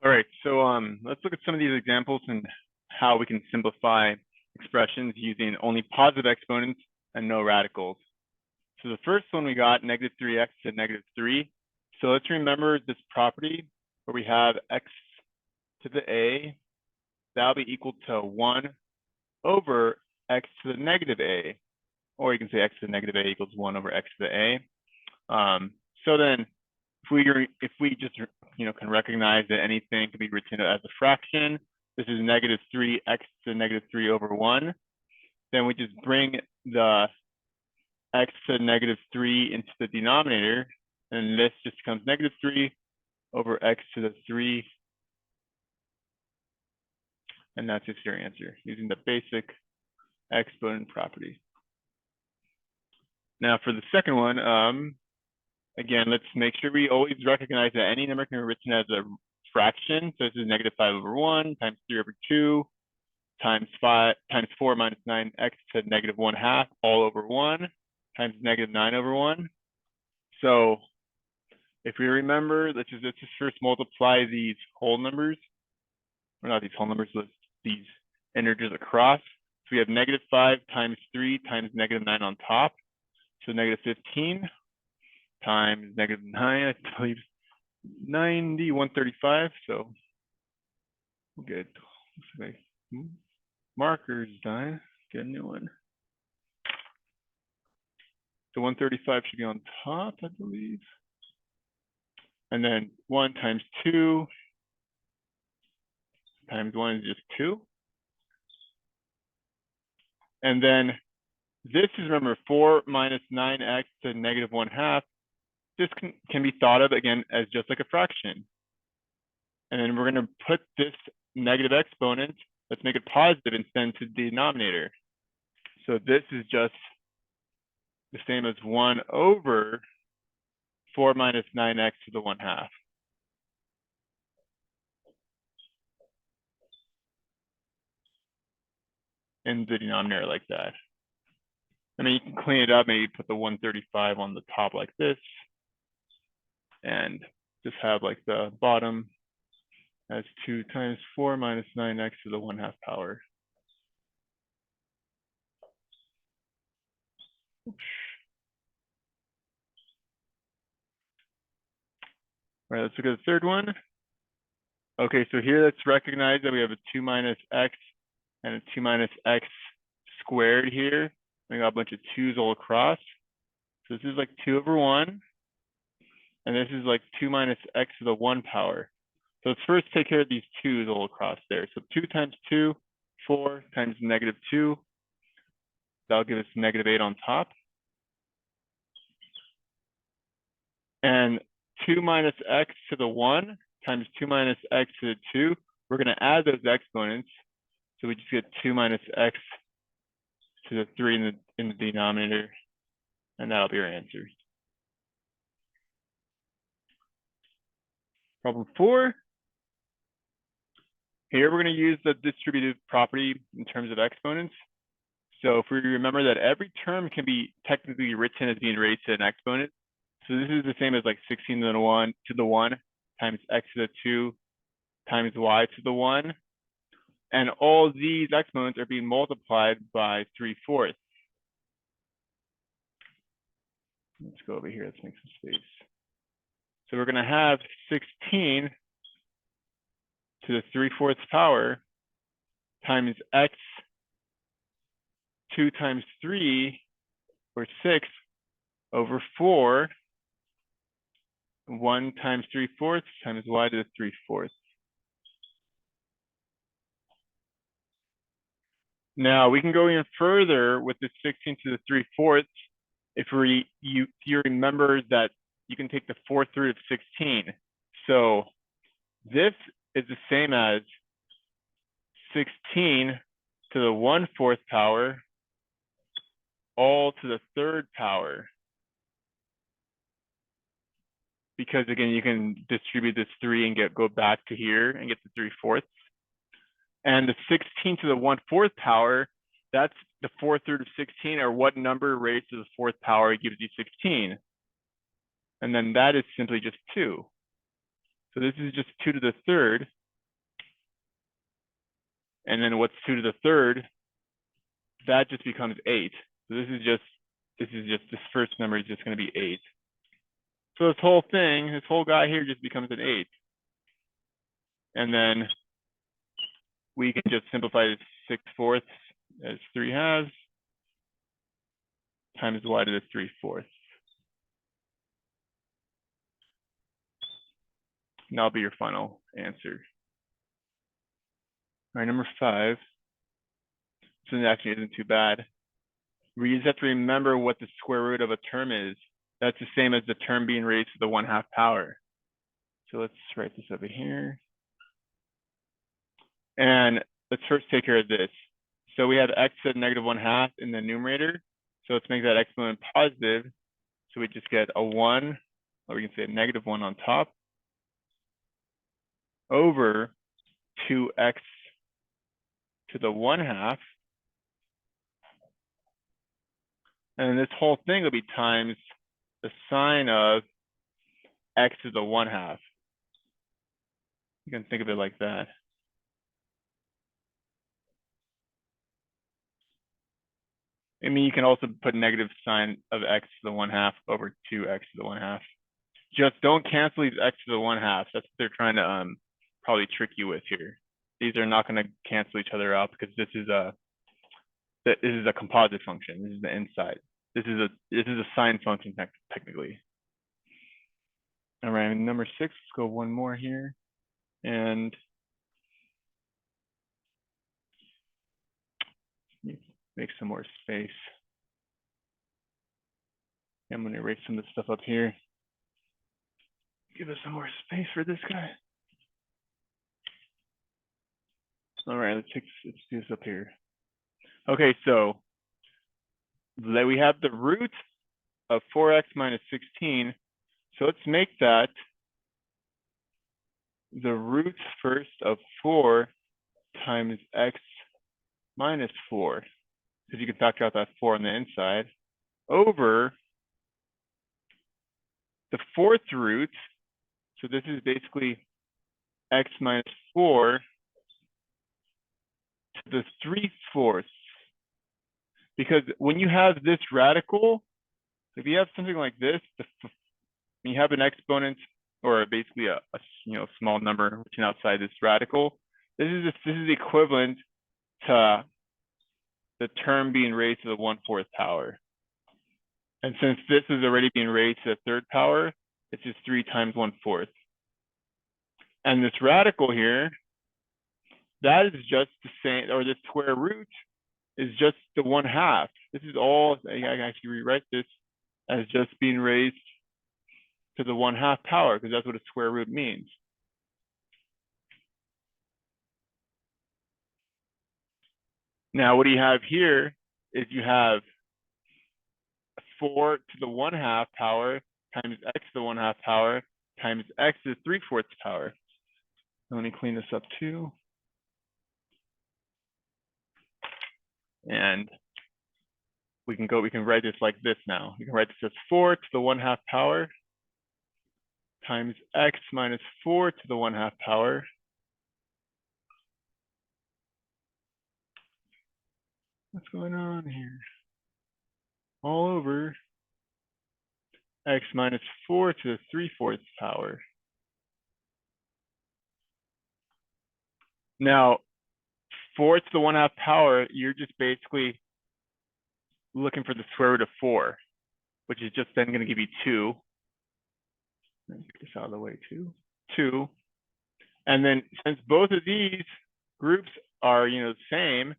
All right, so let's look at some of these examples and how we can simplify expressions using only positive exponents and no radicals. So the first one we got negative 3x to negative 3. So let's remember this property where we have x to the a, that'll be equal to 1 over x to the negative a, or you can say x to the negative a equals 1 over x to the a. So then if we just can recognize that anything can be written as a fraction, this is negative 3x to negative 3 over 1, then we just bring the x to negative 3 into the denominator, and this just becomes negative 3 over x to the 3, and that's just your answer using the basic exponent property. Now for the second one, again, let's make sure we always recognize that any number can be written as a fraction. So this is negative 5 over 1 times 3 over 2 times 4 minus 9x to negative 1/2 all over 1 times negative 9 over 1. So if we remember, let's just first multiply these whole numbers, or not these whole numbers, these integers across. So we have negative 5 times 3 times negative 9 on top. So negative 15 times negative 9, I believe 90, 135. So we'll get markers done, get a new one. So 135 should be on top, I believe. And then 1 times 2 times 1 is just 2. And then this is, remember, 4 minus 9x to negative 1/2. This can be thought of, again, as just like a fraction. And then we're going to put this negative exponent, let's make it positive and send to the denominator. So this is just the same as 1 over 4 minus 9x to the 1/2. In the denominator like that. I mean, you can clean it up, maybe put the 135 on the top like this, and just have like the bottom as 2 times 4 minus 9x to the 1/2 power. Oops. All right, let's look at the third one. Okay, so here let's recognize that we have a 2 minus x and a 2 minus x squared here. We got a bunch of 2's all across. So this is like 2 over 1. And this is like 2 minus x to the 1 power. So let's first take care of these 2's all across there. So 2 times 2, 4 times negative 2. That'll give us negative 8 on top. And 2 minus x to the 1 times 2 minus x to the 2. We're going to add those exponents. So we just get 2 minus x to the 3 in the denominator. And that'll be our answer. Problem 4. Here we're going to use the distributive property in terms of exponents. So if we remember that every term can be technically written as being raised to an exponent. So this is the same as like 16 to the 1 times x to the 2 times y to the 1. And all these exponents are being multiplied by 3/4. Let's go over here, let's make some space. So we're going to have 16 to the 3/4 power times x 2 times 3, or 6, over 4, 1 times 3/4 times y to the 3/4. Now we can go even further with the 16 to the 3/4. If you remember that you can take the 4th root of 16. So this is the same as 16 to the 1/4 power all to the 3rd power. Because again, you can distribute this 3 and go back to here and get the 3/4. And the 16 to the 1/4 power, that's the 4th root of 16, or what number raised to the 4th power gives you 16. And then that is simply just 2. So this is just 2 to the third. And then what's 2 to the third? That just becomes 8. So this first number is just going to be 8. So this whole guy here just becomes an 8. And then we can just simplify this 6/4 as 3/2 times y to the 3/4. And that'll be your final answer. All right, number 5. This actually isn't too bad. We just have to remember what the square root of a term is. That's the same as the term being raised to the 1/2 power. So let's write this over here. And let's first take care of this. So we have x at -1/2 in the numerator. So let's make that exponent positive. So we just get a 1, or we can say a -1 on top, over 2x to the 1/2. And this whole thing will be times the sine of x to the 1/2. You can think of it like that. I mean, you can also put negative sine of x to the 1/2 over 2x to the 1/2. Just don't cancel these x to the 1/2. That's what they're trying to probably trick you with here. These are not going to cancel each other out because this is a composite function. This is the inside. This is a sine function technically. All right, number 6. Let's go one more here, and make some more space. I'm going to erase some of the stuff up here. Give us some more space for this guy. All right, let's do this up here. Okay, so we have the root of 4x minus 16. So let's make that the root first of 4 times x minus 4, because you can factor out that 4 on the inside, over the 4th root. So this is basically x minus 4 to the 3/4. Because when you have this radical, if you have something like this, when you have an exponent or basically a small number which is outside this radical, this is equivalent to the term being raised to the 1/4 power. And since this is already being raised to the 3rd power, it's just 3 times 1/4. And this radical here, that is just the same, or the square root is just the 1/2. This is all, I can actually rewrite this as just being raised to the 1/2 power, because that's what a square root means. Now, what do you have here is you have 4 to the 1/2 power times x to the 1/2 power times x to the 3/4 power. Let me clean this up too. And we can write this like this now. You can write this as 4 to the 1/2 power times x minus 4 to the 1/2 power what's going on here? All over x minus 4 to the 3/4 power. Now, 4 to the 1/2 power, you're just basically looking for the square root of 4, which is just then going to give you 2. Let me get this out of the way too. 2. And then since both of these groups are the same,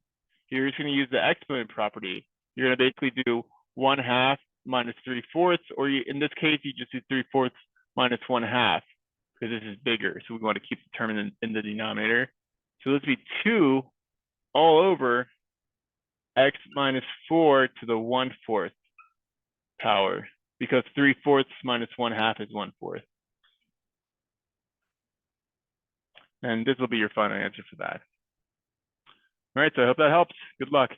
you're just going to use the exponent property. You're going to basically do 1/2 minus 3/4, or in this case, you just do 3/4 minus 1/2, because this is bigger. So we want to keep the term in the denominator. So this would be 2 all over x minus 4 to the 1/4 power, because 3/4 minus 1/2 is 1/4. And this will be your final answer for that. All right, so I hope that helps. Good luck.